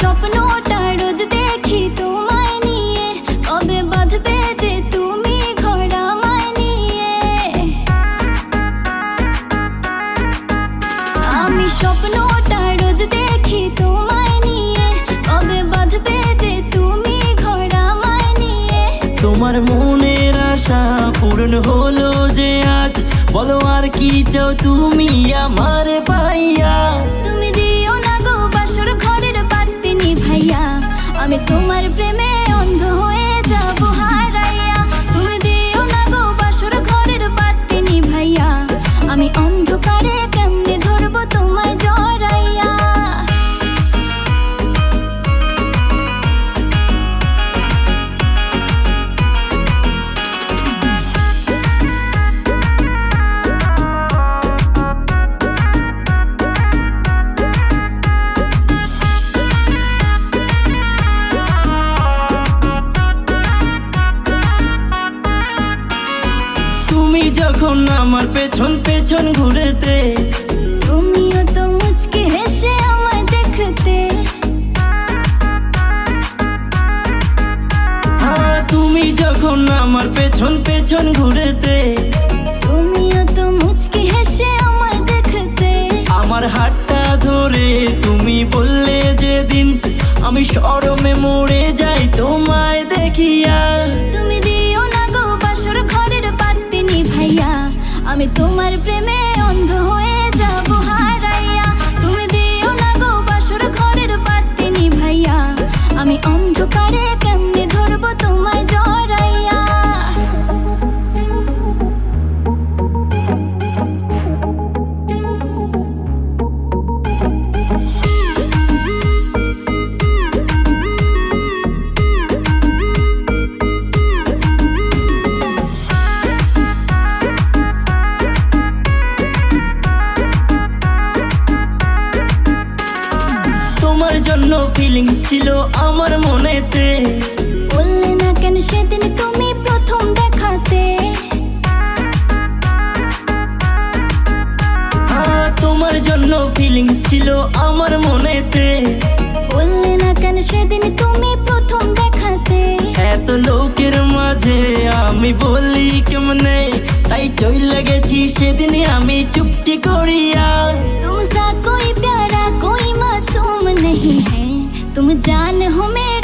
স্বপ্নটা রোজ দেখি তোমায় নিয়ে, কবে বাঁধবে যে তুমি ঘর আমায় নিয়ে। আমি স্বপ্নটা রোজ দেখি তোমায় নিয়ে, কবে বাঁধবে যে তুমি ঘর আমায় নিয়ে। তোমার মনের আশা পূরণ হলো যে আজ, বলো আর কি চাও তুমি আমার পাইয়া। তুমি দিও না গো বাসর ঘরের বাতি নিভাইয়া, আমি তোমার প্রেমে অন্ধ হয়ে যাব হারাইয়া। তুমি দিও না গো বাসর ঘরের বাতি নিভাইয়া, আমি অন্ধকারে কেমনে ধরবো তোমায় জড়াইয়া। তুমি যখন আমার পেছন পেছন ঘুরেতে, তুমিও তো মুচকি হেসে আমায় দেখতে। তুমি যখন আমার পেছন পেছন ঘুরেতে, তুমিও তো মুচকি হেসে আমায় দেখতে। আমার হাতটা ধরে তুমি বললে যেদিন, আমি শরমে মরে যাই তোমায় দেখিয়া। তুমি দিও না গো বাসর ঘরের বাতি নিভাইয়া, আমি তোমার প্রেমে অন্ধ হয়ে যাব হারাইয়া। তুমি দিও না গো বাসর ঘরের বাতি নিভাইয়া, আমি অন্ধকারে কেমনে ধরবো তোমায় জড়াইয়া। তোমার জন্য ফিলিংস ছিল আমার মনেতে, বললে না কেন সেদিন তুমি প্রথম দেখাতে। তোমার জন্য ফিলিংস ছিল আমার মনেতে, বললে না কেন সেদিন তুমি প্রথম দেখাতে। এত লোকের মাঝে আমি বলি কেমনে, তাই চইলা গেছি সেদিন আমি চুপটি করিয়া। तुमसा कोई प्यारा कोई मासूम नहीं है, तुम जान हो मेरे